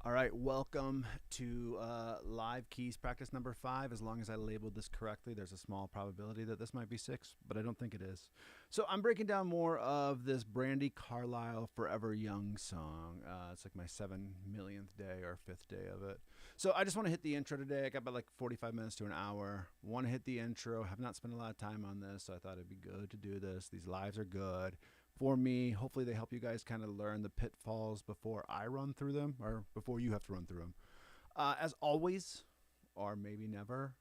All right, welcome to live keys practice number 5. As long as I labeled this correctly, there's a small probability that this might be 6, but I don't think it is. So I'm breaking down more of this Brandi Carlile Forever Young song. It's like my 7 millionth day or 5th day of it. So I just want to hit the intro today. I got about like 45 minutes to an hour. Want to hit the intro. Have not spent a lot of time on this, so I thought it'd be good to do this. These lives are good for me. Hopefully they help you guys kind of learn the pitfalls before I run through them, or before you have to run through them. As always, or maybe never,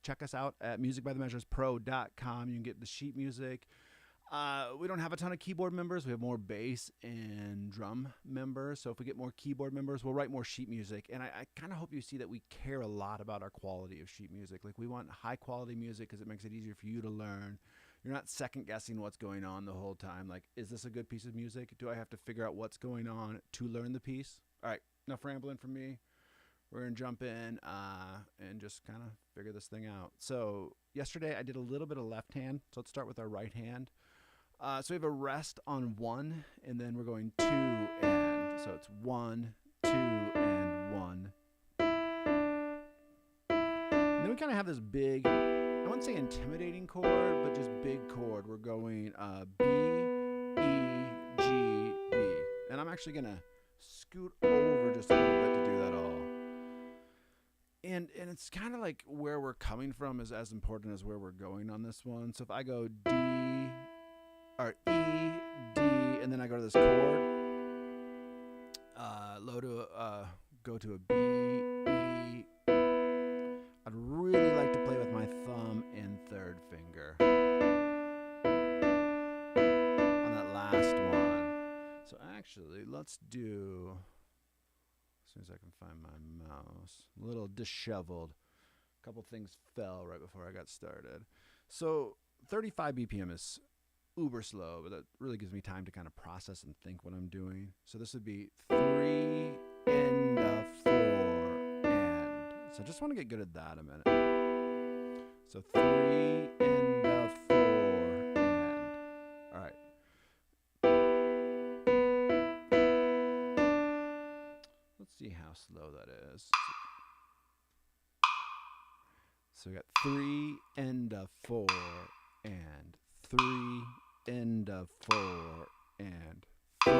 check us out at musicbythemeasurespro.com. You can get the sheet music. We don't have a ton of keyboard members. We have more bass and drum members. So if we get more keyboard members, we'll write more sheet music. And I kind of hope you see that we care a lot about our quality of sheet music. Like, we want high quality music because it makes it easier for you to learn. You're not second guessing what's going on the whole time. Like, is this a good piece of music? Do I have to figure out what's going on to learn the piece? All right, enough rambling from me. We're going to jump in and just kind of figure this thing out. So yesterday I did a little bit of left hand. So let's start with our right hand. So we have a rest on 1, and then we're going 2 and. So it's 1, 2, and 1. And then we kind of have this big, I wouldn't say intimidating chord, but just big chord. We're going B, E, G, B. And I'm actually going to scoot over just a little bit to do that all. And it's kind of like where we're coming from is as important as where we're going on this one. So if I go D, or E, D, and then I go to this chord, go to a B, E. I'd really like to play with my thumb and third finger on that last one. So actually, let's do, as soon as I can find my mouse, a little disheveled. A couple things fell right before I got started. So 35 BPM is uber slow, but that really gives me time to kind of process and think what I'm doing. So this would be 3 and 4 and. So I just want to get good at that a minute. So 3 and 4 and. All right. Let's see how slow that is. So we got 3 and 4 and 3 and 4 and 3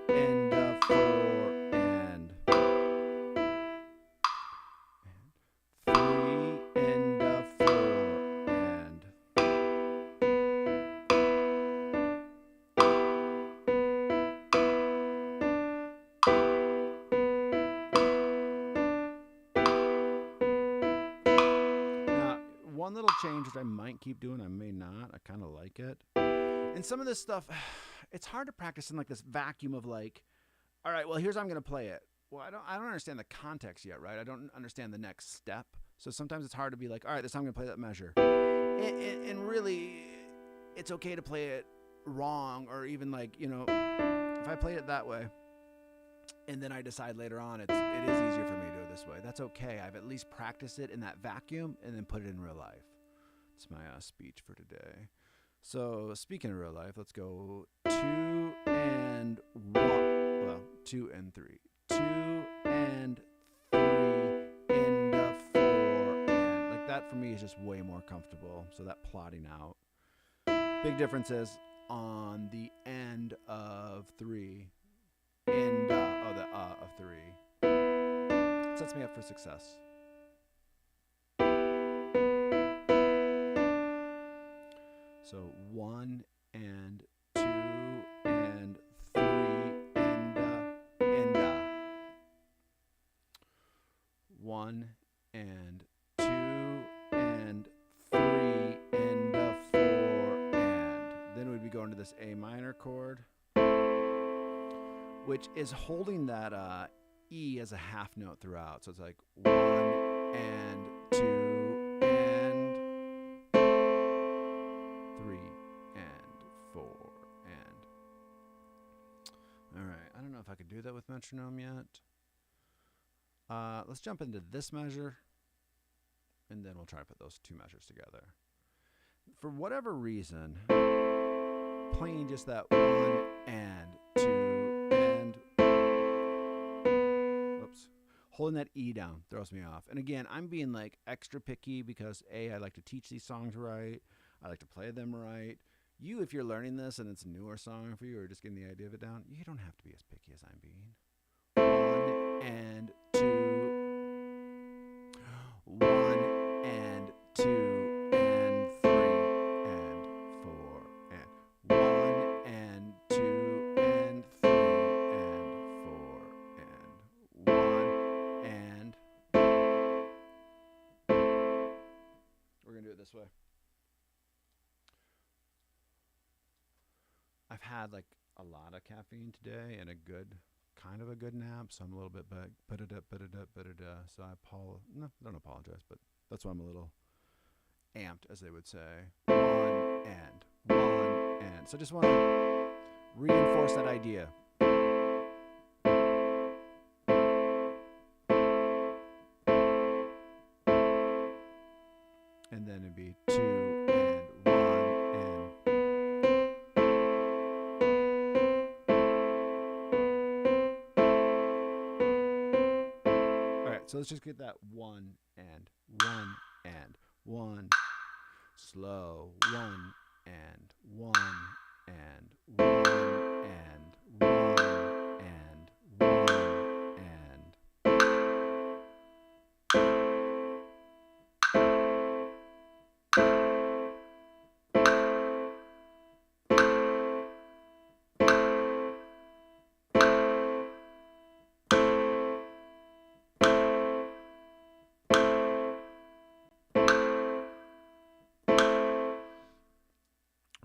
and 4 and 3 and 4 and. Now, one little change which I might keep doing, I may not. I kind of like it. And some of this stuff, it's hard to practice in like this vacuum of like, all right, well, here's how I'm going to play it. Well, I don't understand the context yet, right? I don't understand the next step. So sometimes it's hard to be like, all right, this time I'm going to play that measure. And really, it's okay to play it wrong, or even like, if I play it that way and then I decide later on it is easier for me to do it this way. That's okay. I've at least practiced it in that vacuum and then put it in real life. It's my speech for today. So speaking of real life, let's go 2 and 1. Well, 2 and 3. 2 and 3 and 4 and. Like that for me is just way more comfortable. So that plotting out. Big difference is on the end of 3. And of 3. It sets me up for success. So 1 and 2 and 3 and 1 and 2 and 3 and 4 and. Then we'd be going to this A minor chord, which is holding that E as a half note throughout. So it's like 1 and 2 and 3 and 4 and. All right, I don't know if I could do that with metronome yet. Let's jump into this measure, and then we'll try to put those two measures together. For whatever reason, playing just that 1 and 2 and. Whoops. Holding that E down throws me off. And again, I'm being like extra picky because A, I like to teach these songs right. I like to play them right. You, if you're learning this and it's a newer song for you or just getting the idea of it down, you don't have to be as picky as I'm being. 1 and 2. 1 and 2 and 3 and 4 and 1 and 2 and 3 and 4 and 1 and. We're going to do it this way. I've had like a lot of caffeine today and kind of a good nap, so I'm a little bit back. So I don't apologize, but that's why I'm a little amped, as they would say. 1 and 1 and. So I just want to reinforce that idea. And then it'd be 2 and 1 and. All right, so let's just get that 1 and 1 and 1. Slow. 1 and 1 and 1 and 1 and 1 and.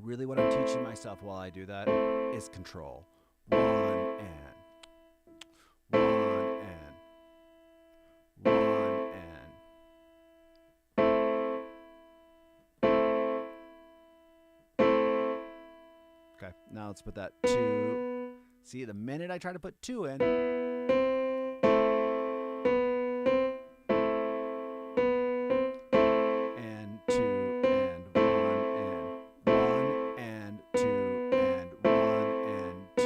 Really what I'm teaching myself while I do that is control. 1 and 1 and 1 and. Okay, now let's put that 2. See, the minute I try to put 2 in, and 2 and 1 and 1 and 2 and 1 and 2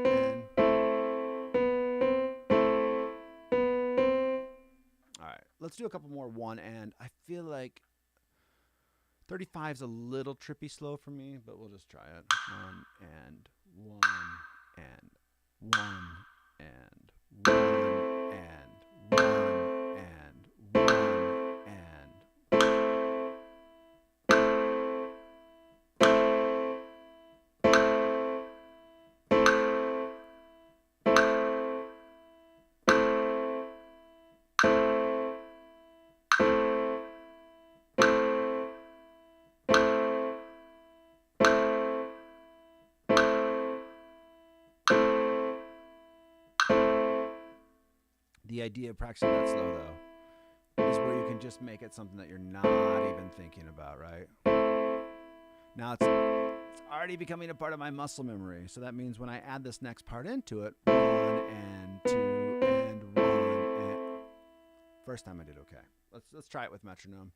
and. All right, let's do a couple more 1 and. I feel like 35 is a little trippy slow for me, but we'll just try it. 1 and 1 and 1 and 1 and 1 and 1 and. The idea of practicing that slow, though, is where you can just make it something that you're not even thinking about, right? Now it's already becoming a part of my muscle memory. So that means when I add this next part into it, 1 and 2 and 1 and. First time I did okay. Let's try it with metronome.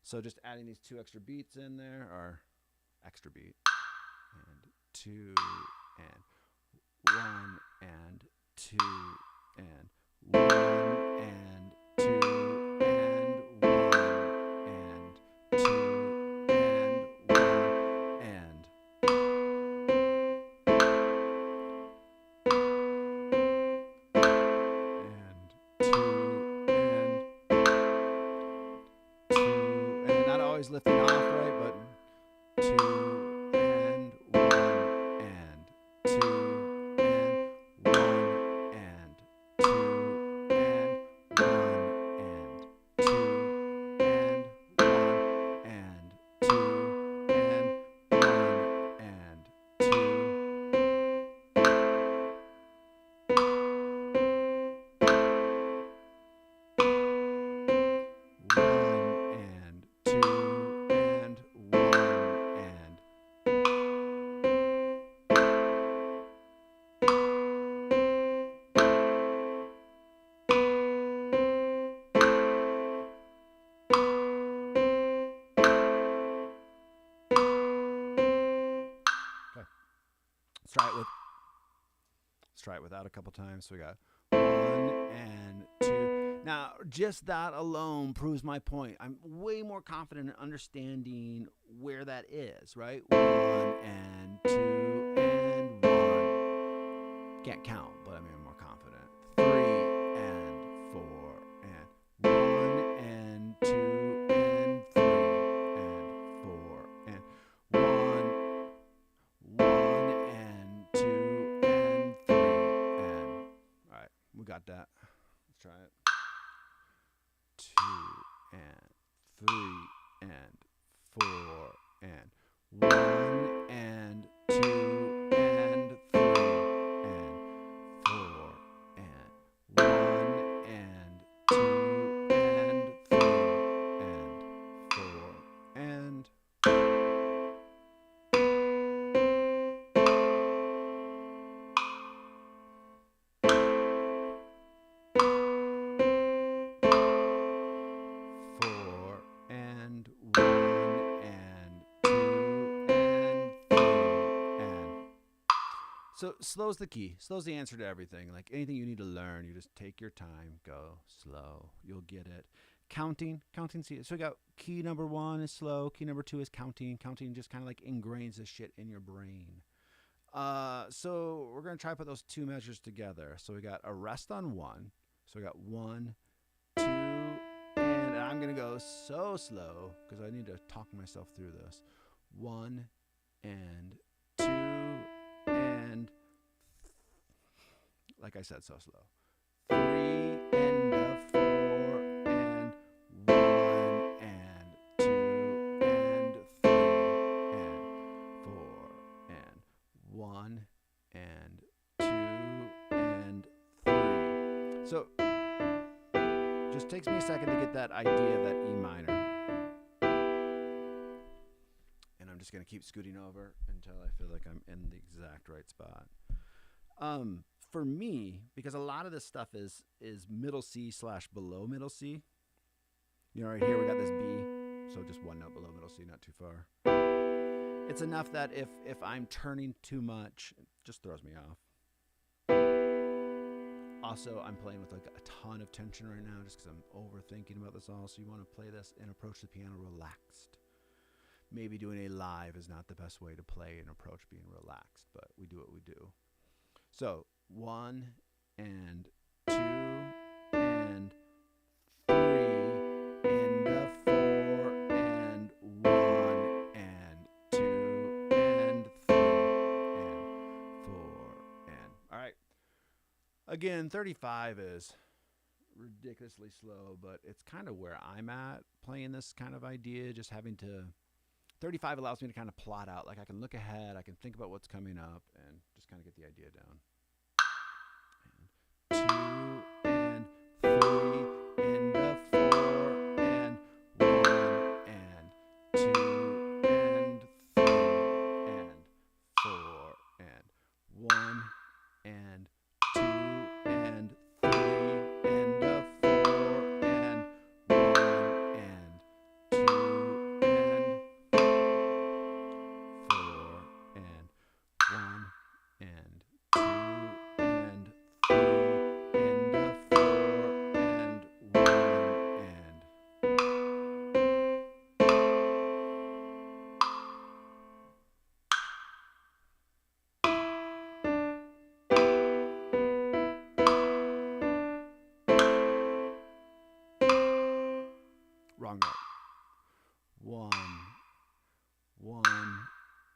So just adding these 2 extra beats in there, or extra beat, and 2 and 1 and 2 and 1 and 2 and 1 and 2 and 1 and. And 2 and 2 and not always lifting off, right? But 2 and 1 and 2 and 1 and 2 and 1 and 2 and 1 and 2 and 1 and 2. 1 and 2 and 1 and. Okay. Let's try it without a couple times. So we got 1 and 2. Now, just that alone proves my point. I'm way more confident in understanding where that is, right? 1 and 2 and 1. Can't count, but I mean, I'm more confident. 3 and 4 and 1 and 2 and 3 and 4 and 1 and 2 and 3 and. All right, we got that. Let's try it. 2 and 3 and 4 and 1 and 2 and 3 and 4 and 1 and 2 and 3 and 4 and. So slow's the key. Slow's the answer to everything. Like anything you need to learn, you just take your time, go slow. You'll get it. Counting. So we got key number 1 is slow. Key number 2 is counting. Counting just kind of like ingrains this shit in your brain. So we're going to try to put those two measures together. So we got a rest on 1. So we got 1, 2, and I'm going to go so slow because I need to talk myself through this. 1 and 2 and, like I said, so slow. 3 and a 4 and 1 and 2 and 3 and 4 and 1 and 2 and 3. So just takes me a second to get that idea of that E minor. And I'm just going to keep scooting over until I feel like I'm in the exact right spot. For me, because a lot of this stuff is middle C / below middle C. You know, right here we got this B, so just one note below middle C, not too far. It's enough that if I'm turning too much, it just throws me off. Also, I'm playing with like a ton of tension right now just because I'm overthinking about this all. So you want to play this and approach the piano relaxed. Maybe doing a live is not the best way to play and approach being relaxed, but we do what we do. So 1 and 2 and 3 and a 4 and 1 and 2 and 3 and 4 and. All right. Again, 35 is ridiculously slow, but it's kind of where I'm at playing this kind of idea, just having to. 35 allows me to kind of plot out. Like I can look ahead, I can think about what's coming up, and just kind of get the idea down. And 2 and 3 and a 4 and 1 and 2 and 3 and 4 and 1 and 2 and 3 and a 4 and 1 and 2 and 4 and 1 and 2 and 3 and a 4 and 1 and. Wrong note. 1, 1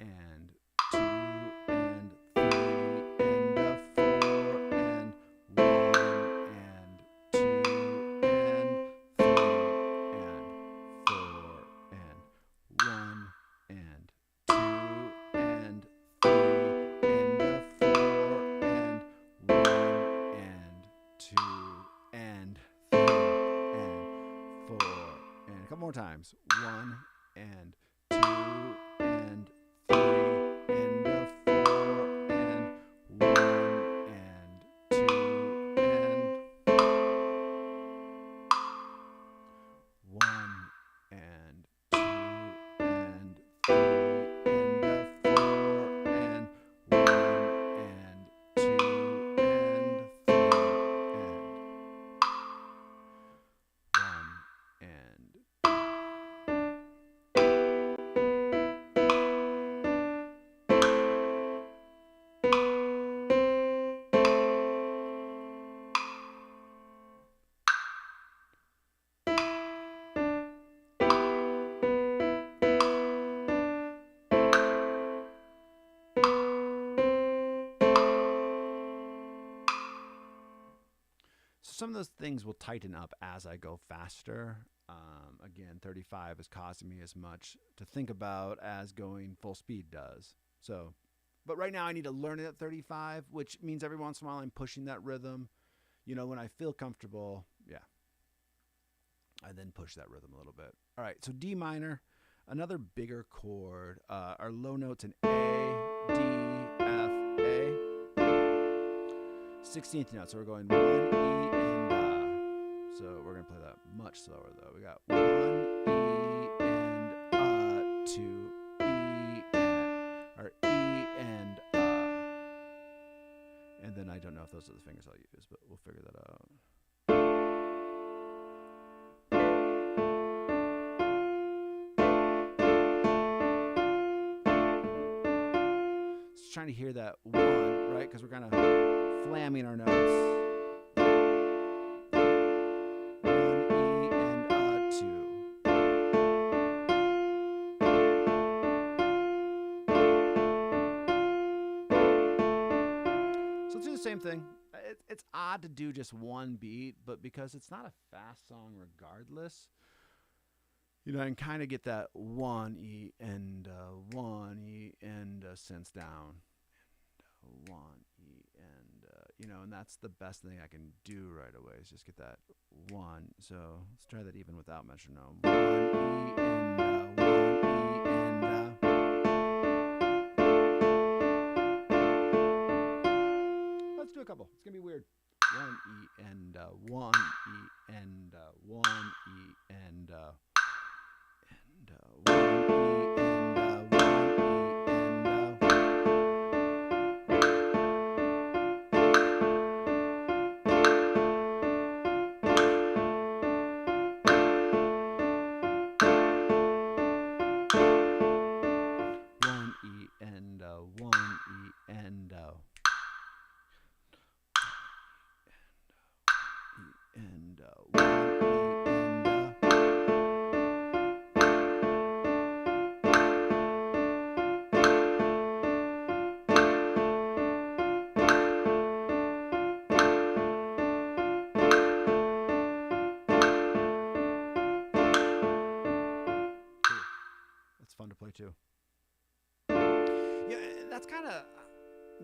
and 2 and 3 and a 4 and 1 and 2 and 3 and 4 and 1 and 2 and 3 and a 4 and 1 and 2 and 3 and 4 and a couple more times. 1 and 2 and 3 and a 4 and 1 and 2 and 1 and 2 and 3 and a 4 and 1 and 2 and 3 and. some of those things will tighten up as I go faster. Again, 35 is causing me as much to think about as going full speed does. So, but right now I need to learn it at 35, which means every once in a while I'm pushing that rhythm. You know, when I feel comfortable, yeah, I then push that rhythm a little bit. All right, so D minor, another bigger chord. Our low notes in A, D, F, A. 16th note, so we're going 1, E, and so we're going to play that much slower, though. We got 1, E, and 2, E, and, or E, and then I don't know if those are the fingers I'll use, but we'll figure that out. Just trying to hear that 1, right? Because we're kind of flamming our notes. Same thing. It's odd to do just one beat, but because it's not a fast song regardless, you know, I can kind of get that 1 E and 1 E and sense down, and 1 E and you know, and that's the best thing I can do right away is just get that 1. So let's try that even without metronome. 1 E and 1 E and let's do a couple. It's gonna be weird. 1 E and 1 E and 1 E and 1 E and 1 E and 1 E and 1 E and and 1 E That's fun to play too. Yeah, that's kind of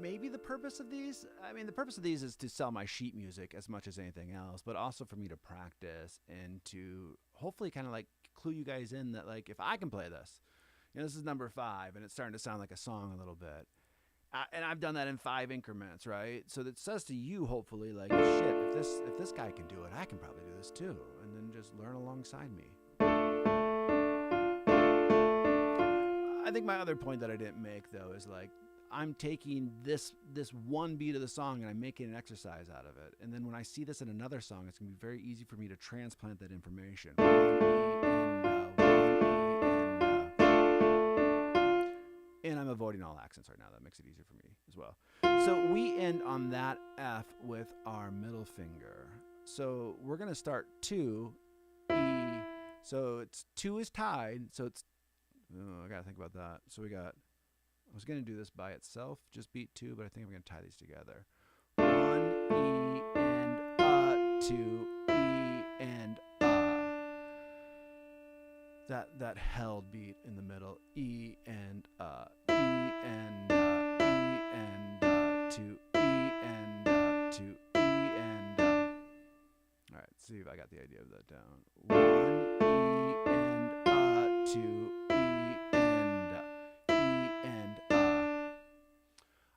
maybe the purpose of these. I mean, the purpose of these is to sell my sheet music as much as anything else, but also for me to practice and to hopefully kind of like clue you guys in that, like, if I can play this, you know, this is number 5 and it's starting to sound like a song a little bit. And I've done that in 5 increments, right? So that says to you, hopefully, like, shit, if this guy can do it, I can probably do this too. And then just learn alongside me. I think my other point that I didn't make, though, is like, I'm taking this one beat of the song and I'm making an exercise out of it. And then when I see this in another song, it's going to be very easy for me to transplant that information. 1 E and 1 E and I'm avoiding all accents right now. That makes it easier for me as well. So we end on that F with our middle finger. So we're going to start 2 E. So it's 2 is tied. So it's, I got to think about that. So we got, I was going to do this by itself, just beat 2, but I think I'm going to tie these together. 1 E and 2 E and that held beat in the middle. E and E and E and 2 E and 2 E and all right, let's see if I got the idea of that down. 1 E and 2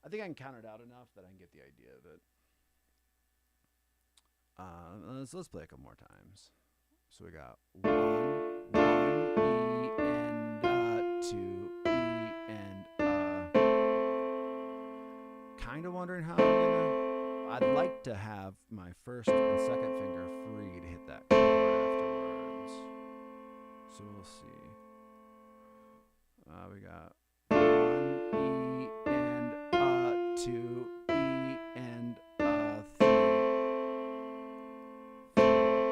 I think I can count it out enough that I can get the idea of it. Let's play a couple more times. So we got 1 E and 2 E and kind of wondering how I'm gonna. I'd like to have my first and second finger free to hit that chord afterwards. So we'll see. We got 1 E and 2 E and 3.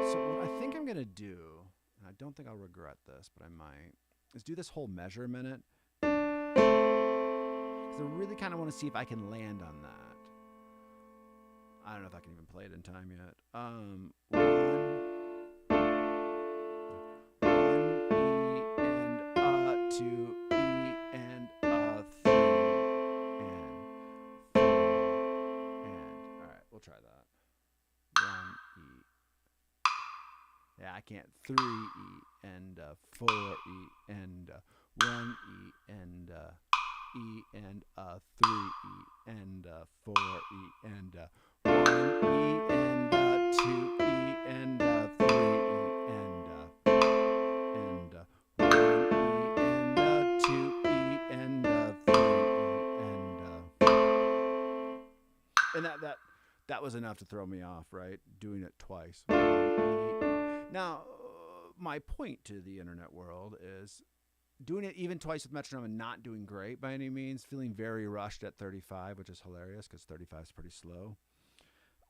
So what I think I'm gonna do, and I don't think I'll regret this, but I might, is do this whole measure a minute. Because I really kind of want to see if I can land on that. I don't know if I can even play it in time yet. One, two, E and 3 and 4 and all right, we'll try that. 1 E. Yeah, I can't. 3 E and 4 E and 1 E and E and 3 E and 4 E and 1 E and 2 E and 3 E and 1 E and 2 E and 3 E and that was enough to throw me off, right? Doing it twice. Now, my point to the internet world is doing it even twice with metronome and not doing great by any means, feeling very rushed at 35, which is hilarious because 35 is pretty slow.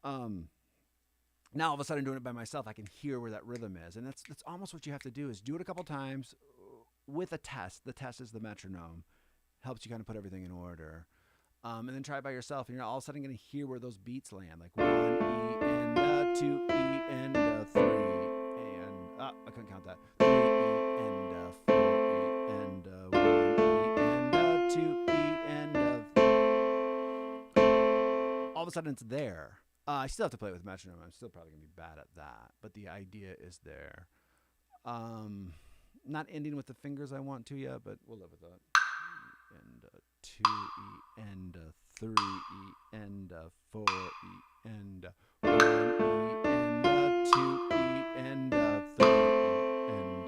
Now all of a sudden doing it by myself, I can hear where that rhythm is. And that's almost what you have to do is do it a couple times with a test. The test is the metronome. Helps you kind of put everything in order. And then try it by yourself, and you're all of a sudden going to hear where those beats land, like 1 E and 2 E and 3 and I couldn't count that. 3 E and 4 E and 1 E and 2 E and all of a sudden it's there. I still have to play it with metronome. I'm still probably going to be bad at that, but the idea is there. Not ending with the fingers I want to yet, but we'll live with that. And 2 E and 3 E and 4 E and 1 E and 2 E and 3 E and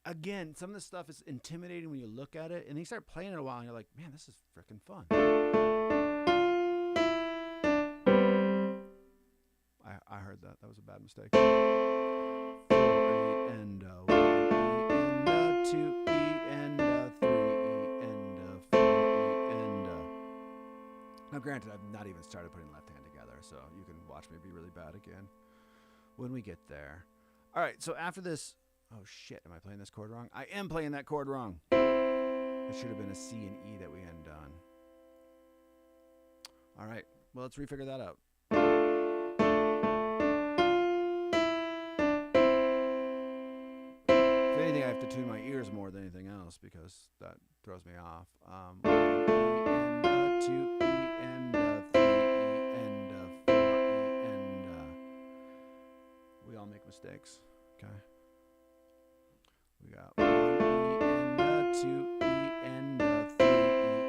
again, some of this stuff is intimidating when you look at it, and then you start playing it a while, and you're like, man, this is freaking fun. I heard that. That was a bad mistake. 4 E and 1 E and 2 E and 3 E and 4 E and now, granted, I've not even started putting left hand together, so you can watch me be really bad again when we get there. All right, so after this. Oh, shit. Am I playing this chord wrong? I am playing that chord wrong. It should have been a C and E that we end on. All right. Well, let's refigure that out. If anything, I have to tune my ears more than anything else because that throws me off. 1 E and 2 E and 3 E and 4 E and we all make mistakes. Okay. We got 1 E and 2 E and 3 E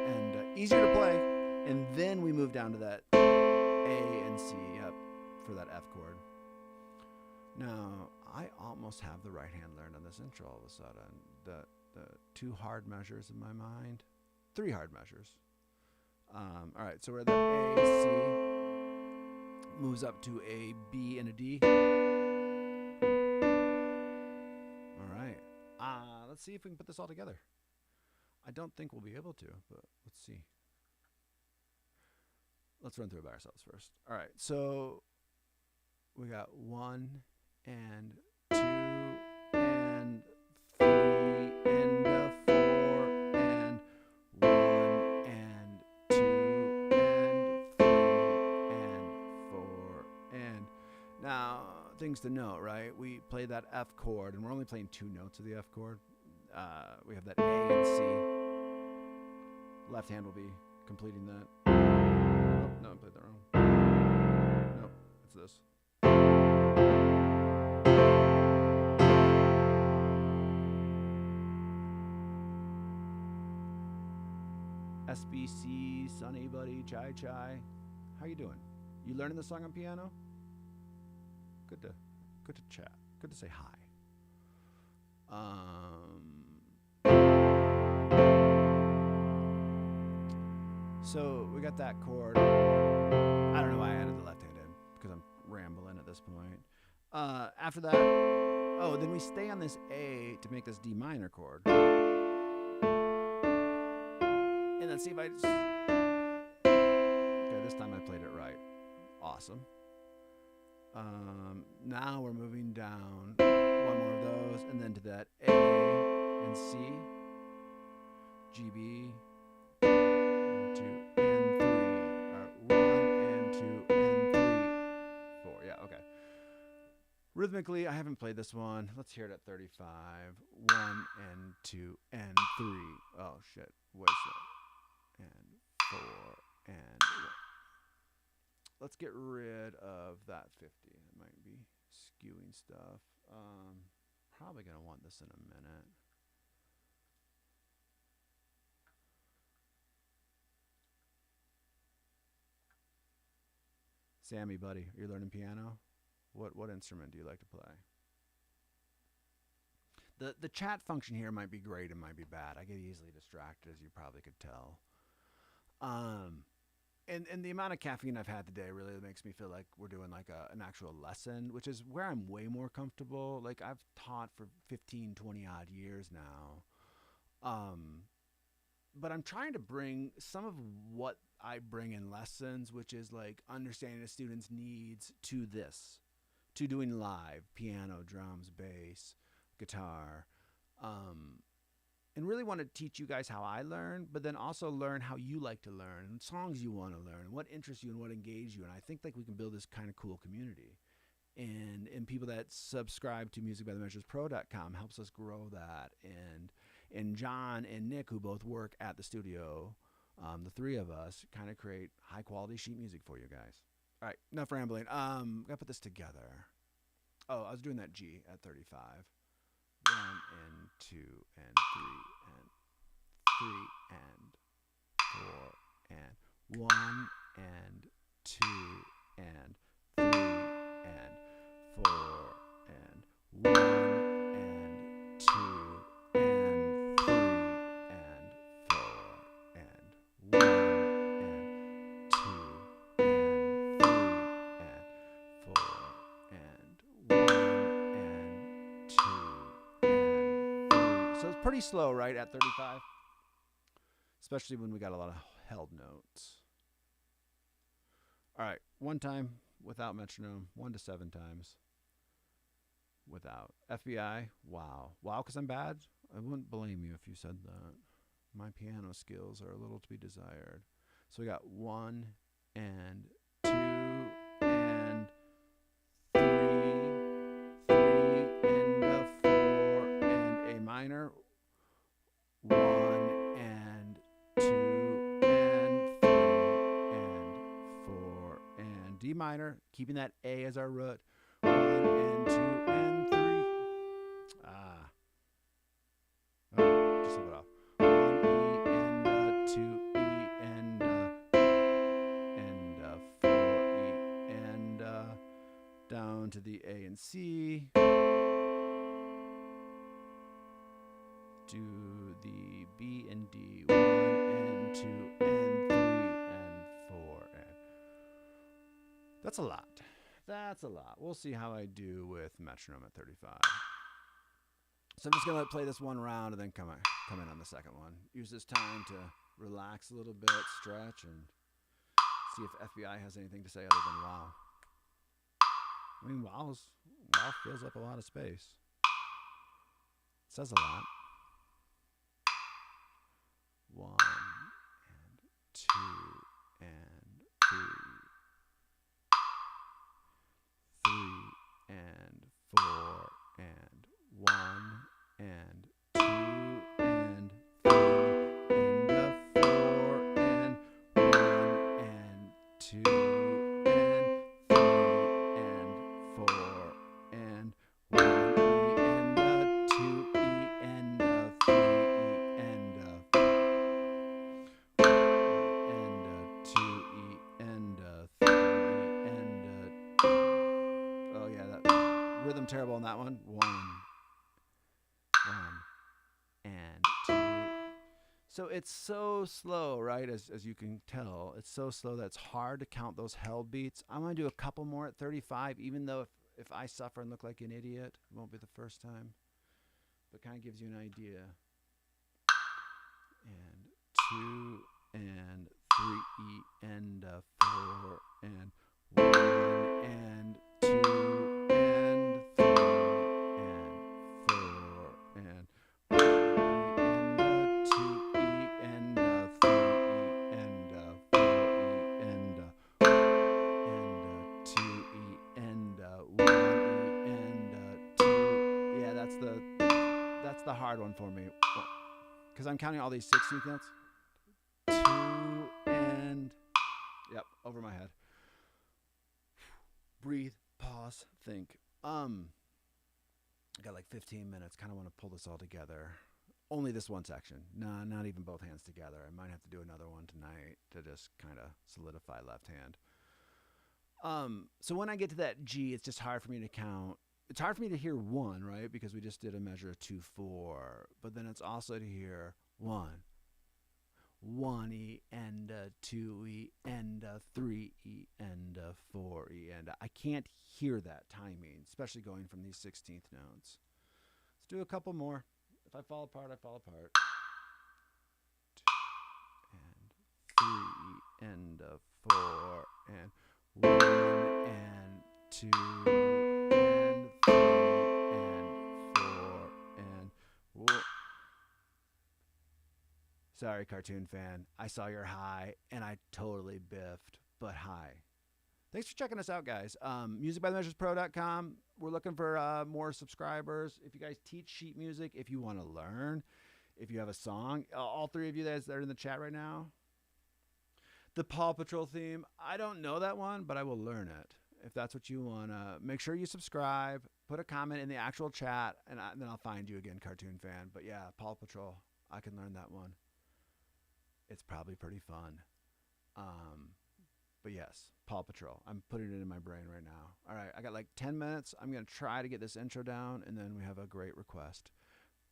and easier to play, and then we move down to that A and C up for that F chord. Now I almost have the right hand learned on this intro. All of a sudden, the 2 hard measures in my mind, 3 hard measures. All right, so we're at the A, C, moves up to a B and a D. Let's see if we can put this all together. I don't think we'll be able to, but let's see. let's run through it by ourselves first. All right, so we got 1 and 2 and 3 and 4 and 1 and 2 and 3 and 4 and now things to note, right? We play that F chord, and we're only playing 2 notes of the F chord. We have that A and C. Left hand will be completing that. Oh, no, I played that wrong. No, it's this. SBC, Sunny Buddy, Chai Chai. How you doing? You learning the song on piano? Good to chat. Good to say hi. So we got that chord. I don't know why I added the left hand in because I'm rambling at this point. After that, then we stay on this A to make this D minor chord. And then see if I just... Okay, this time I played it right. Awesome. Now we're moving down 1 more of those, and then to that A and C, G, B, 2 and 3, or 1 and 2 and 3, 4. Yeah, okay. Rhythmically, I haven't played this one. Let's hear it at 35. 1 and 2 and 3. Oh shit, wait a sec. And 4 and 1. Let's get rid of that 50. It might be skewing stuff. Probably going to want this in a minute. Sammy, buddy, are you learning piano? What instrument do you like to play? The chat function here might be great, it might be bad. I get easily distracted, as you probably could tell. And the amount of caffeine I've had today really makes me feel like we're doing like an actual lesson, which is where I'm way more comfortable. Like I've taught for 15, 20 odd years now. But I'm trying to bring some of what I bring in lessons, which is like understanding a student's needs to this, to doing live, piano, drums, bass, guitar, and really want to teach you guys how I learn, but then also learn how you like to learn and songs you want to learn and what interests you and what engages you. And I think like we can build this kind of cool community. And people that subscribe to musicbythemeasurespro.com helps us grow that. And John and Nick, who both work at the studio, the 3 of us kind of create high quality sheet music for you guys. All right, enough rambling. Gotta put this together. Oh, I was doing that G at 35. 1 and 2 and 3 and 3 and 4 and 1 and 2 and 3 and 4 and 1 and 2 and 3 and 4 and 1 and 2 and 3 and 4 and 1 and 2 and 3. So it's pretty slow, right, at 35? Especially when we got a lot of held notes. All right, 1 time without metronome, 1 to 7 times without. FBI, wow. Wow, because I'm bad? I wouldn't blame you if you said that. My piano skills are a little to be desired. So we got 1 and 2 and 3, 3 and 4 and A minor, 1 and 2 and 3 and 4 and D minor, keeping that A as our root, 1 and 2 and 3. Just a little bit off. 1 E and 2 E and 4 E and down to the A and C, to the B and D, 1 and 2 and 3 and 4 and that's a lot. That's a lot. We'll see how I do with metronome at 35. So I'm just gonna play this 1 round and then come in on the second one. Use this time to relax a little bit, stretch, and see if FBI has anything to say other than wow. I mean, wow fills up a lot of space. It says a lot. 1 and 2 and 3. 3 and 4 and 1 and 2 and 3 and a 4 and 1 and 2 and 3 and 4 and 1 and a 2 and a 3 and a 2 and a 3 and a. Oh yeah, that rhythm terrible on that one. 1 and 2. So it's so slow, right? As you can tell, it's so slow that it's hard to count those held beats. I'm gonna do a couple more at 35, even though if I suffer and look like an idiot, it won't be the first time. But kind of gives you an idea. And 2 and 3 and 4 and 1 and 2 and 3 and 4 and 1 and 2 and 3 and 4 and 2 and 1 and 2. Yeah, that's the hard one for me, because I'm counting all these 16th notes. 2 and yep, over my head. Breathe, pause, think. I got like 15 minutes. Kind of want to pull this all together. Only this one section. Nah, not even both hands together. I might have to do another one tonight to just kind of solidify left hand. So when I get to that G, it's just hard for me to count. It's hard for me to hear 1, right? Because we just did a measure of 2, 4. But then it's also to hear 1 E and 2 E and 3 E and 4 E, and I can't hear that timing, especially going from these 16th notes. Let's do a couple more. If I fall apart, I fall apart. 2 and 3 and 4 and 1 and 2 and 3 and 4 and 1. Sorry, cartoon fan. I saw your high, and I totally biffed, but hi. Thanks for checking us out, guys. Musicbythemeasurespro.com. We're looking for more subscribers. If you guys teach sheet music, if you want to learn, if you have a song, all 3 of you that are in the chat right now. The Paw Patrol theme, I don't know that one, but I will learn it. If that's what you want to, make sure you subscribe, put a comment in the actual chat, and then I'll find you again, cartoon fan. But yeah, Paw Patrol, I can learn that one. It's probably pretty fun. But yes, Paw Patrol. I'm putting it in my brain right now. All right, I got like 10 minutes. I'm going to try to get this intro down, and then we have a great request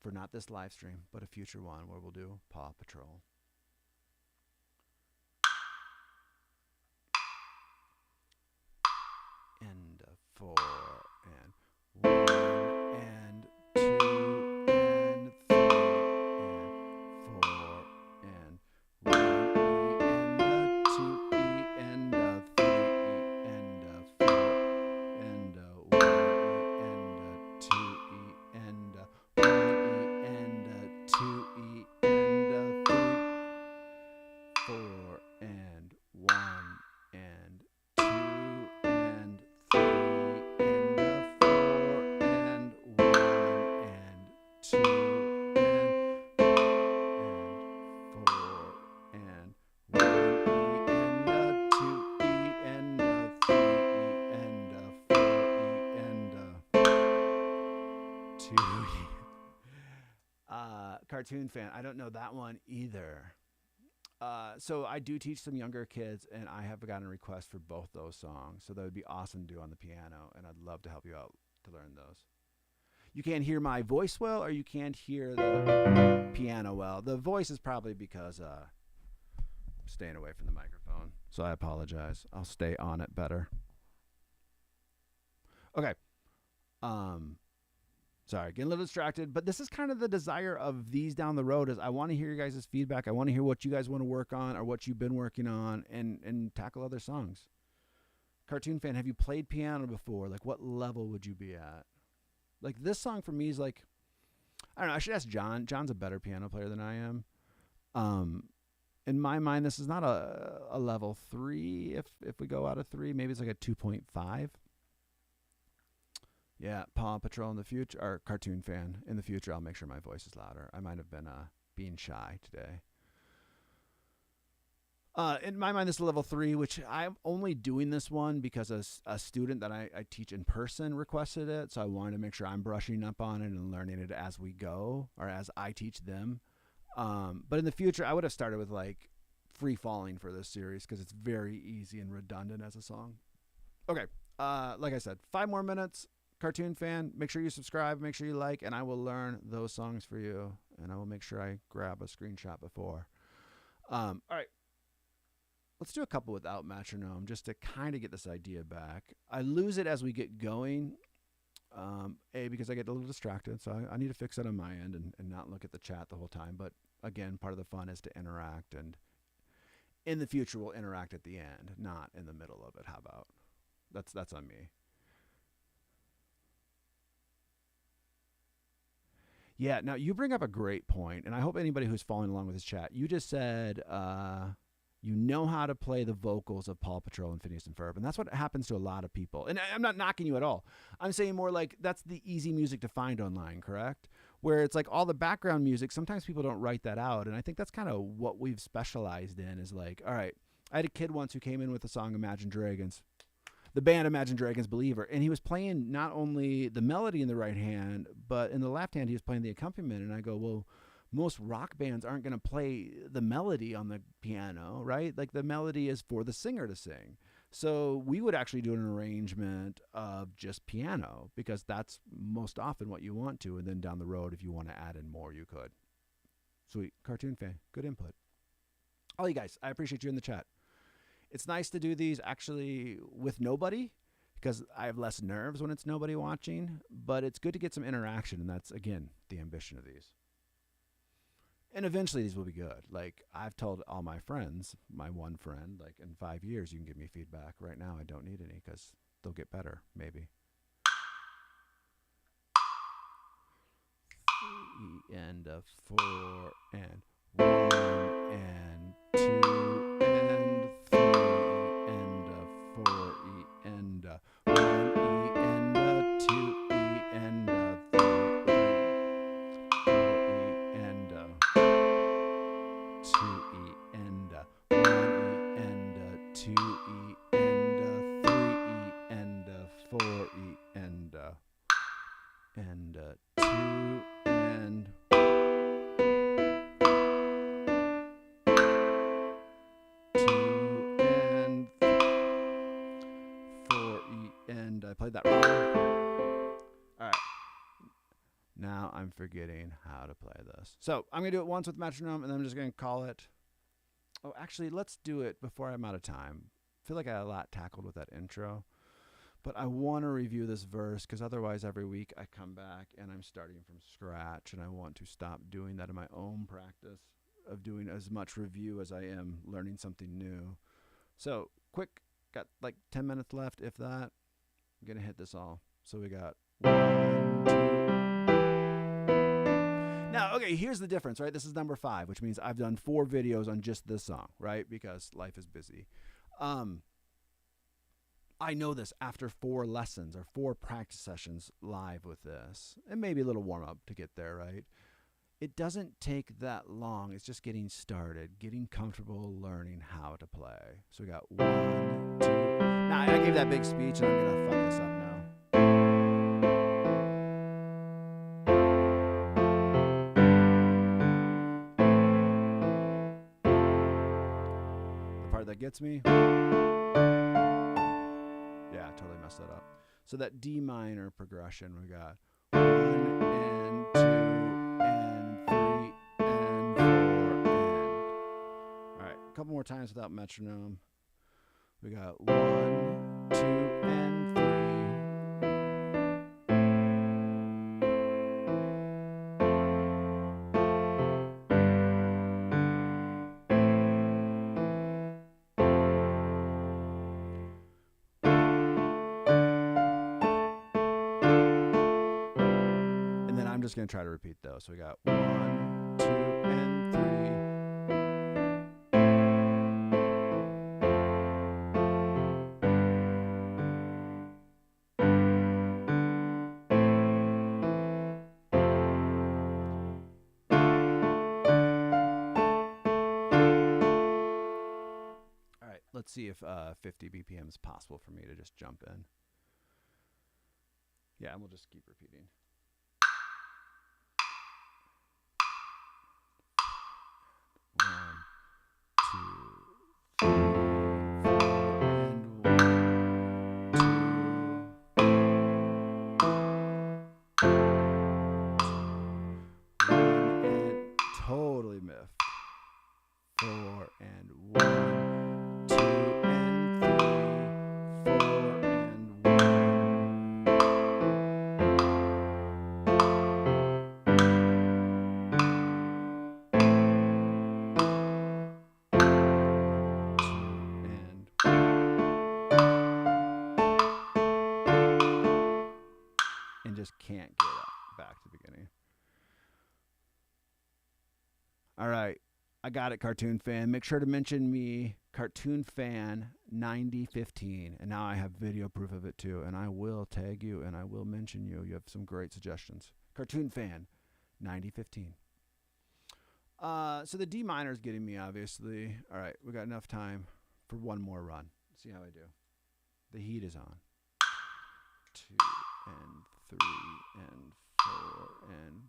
for not this live stream, but a future one where we'll do Paw Patrol. And 4 and 1 and 2 and 3 and 4 and 1 and 2 and 3 and 4 and 1 and 2 and 1 and 2 and 3 4 and 1 and 2 and 3 and 4 and 1 and 2 and 4 and 1 and 2 and 3 and 4 and 2. Cartoon fan, I don't know that one either. So I do teach some younger kids, and I have gotten a request for both those songs. So that would be awesome to do on the piano, and I'd love to help you out to learn those. You can't hear my voice well, or you can't hear the piano well. The voice is probably because I'm staying away from the microphone, so I apologize. I'll stay on it better. Okay. Sorry, getting a little distracted, but this is kind of the desire of these down the road is I want to hear your guys' feedback. I want to hear what you guys want to work on or what you've been working on and tackle other songs. Cartoon fan, have you played piano before? Like, what level would you be at? Like, this song for me is like, I don't know, I should ask John. John's a better piano player than I am. In my mind, this is not a level 3 if we go out of 3. Maybe it's like a 2.5. Yeah, Paw Patrol in the future, or cartoon fan in the future. I'll make sure my voice is louder. I might have been being shy today. In my mind, this is level 3, which I'm only doing this one because a student that I teach in person requested it. So I wanted to make sure I'm brushing up on it and learning it as we go or as I teach them. But in the future, I would have started with like Free Falling for this series because it's very easy and redundant as a song. Okay, like I said, 5 more minutes. Cartoon fan, make sure you subscribe, make sure you like, and I will learn those songs for you, and I will make sure I grab a screenshot before. All right, let's do a couple without metronome just to kind of get this idea back. I lose it as we get going, because I get a little distracted, so I need to fix it on my end and not look at the chat the whole time. But again, part of the fun is to interact, and in the future we'll interact at the end, not in the middle of it. How about? That's on me. Yeah, now you bring up a great point, and I hope anybody who's following along with this chat, you just said you know how to play the vocals of Paw Patrol and Phineas and Ferb, and that's what happens to a lot of people. And I'm not knocking you at all. I'm saying more like that's the easy music to find online, correct? Where it's like all the background music, sometimes people don't write that out, and I think that's kind of what we've specialized in is like, all right, I had a kid once who came in with the song Imagine Dragons. The band Imagine Dragons Believer, and he was playing not only the melody in the right hand, but in the left hand he was playing the accompaniment. And I go, well, most rock bands aren't going to play the melody on the piano, right? Like the melody is for the singer to sing. So we would actually do an arrangement of just piano because that's most often what you want to. And then down the road, if you want to add in more, you could. Sweet. Cartoon fan. Good input. All you guys, I appreciate you in the chat. It's nice to do these actually with nobody because I have less nerves when it's nobody watching, but it's good to get some interaction, and that's, again, the ambition of these. And eventually these will be good. Like, I've told all my friends, my one friend, like, in 5 years you can give me feedback. Right now I don't need any because they'll get better, maybe. 3 and a 4 and 1 and 2 and 3 and a 4 E and a 1 E and a 2 E and a 3 4 E and a 2 E and a 1 E and a 2 E and a 3 E and a 4 E and a 2 and 4E, and I played that wrong. All right. Now I'm forgetting how to play this. So I'm going to do it once with metronome, and then I'm just going to call it. Oh, actually, let's do it before I'm out of time. I feel like I had a lot tackled with that intro. But I want to review this verse because otherwise every week I come back and I'm starting from scratch, and I want to stop doing that in my own practice of doing as much review as I am learning something new. So quick, got like 10 minutes left, if that. I'm going to hit this all. So we got 1, 2. Now, okay, here's the difference, right? This is number 5, which means I've done 4 videos on just this song, right? Because life is busy. I know this after 4 lessons or 4 practice sessions live with this, and maybe a little warm up to get there, right? It doesn't take that long. It's just getting started, getting comfortable learning how to play. So we got 1, 2. Now, I gave that big speech, and I'm going to fuck this up now. The part that gets me. Yeah, totally messed that up. So that D minor progression, we got 1 and 2 and 3 and 4 and. All right, a couple more times without metronome. We got 1, 2 and 3. just going to try to repeat those. So we got 1, 2, and 3. All right, let's see if 50 BPM is possible for me to just jump in. Yeah, and we'll just keep repeating. 1, 2, 3, 4, and 1, 2, 1, and totally miffed. 4 and 1, 2 and 3, 4 and 1. And just can't get back to the beginning. All right. I got it, Cartoon Fan. Make sure to mention me, Cartoon Fan 9015. And now I have video proof of it too. And I will tag you and I will mention you. You have some great suggestions. Cartoon Fan 9015. So the D minor is getting me, obviously. All right. We got enough time for one more run. See how I do. The heat is on. 2 and 3 and 4 and...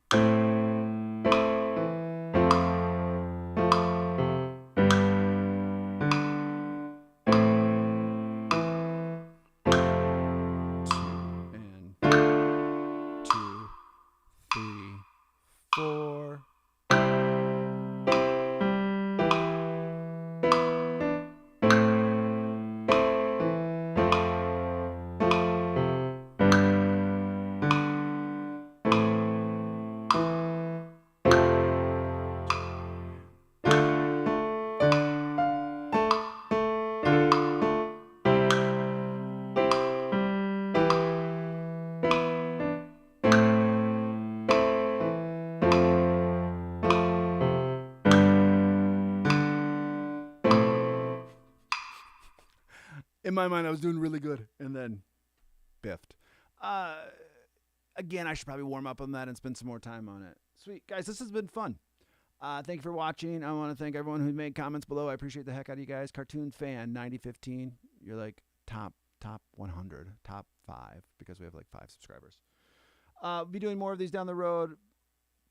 In my mind, I was doing really good, and then biffed. Again, I should probably warm up on that and spend some more time on it. Sweet. Guys, this has been fun. Thank you for watching. I want to thank everyone who made comments below. I appreciate the heck out of you guys. Cartoon Fan 9015. You're like top 100, top 5, because we have like 5 subscribers. We'll be doing more of these down the road.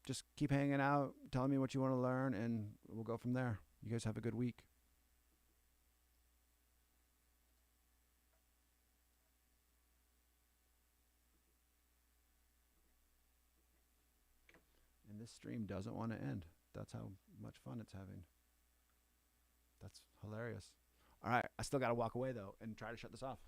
Just keep hanging out, telling me what you want to learn, and we'll go from there. You guys have a good week. And this stream doesn't want to end. That's how much fun it's having. That's hilarious. All right, I still got to walk away, though, and try to shut this off.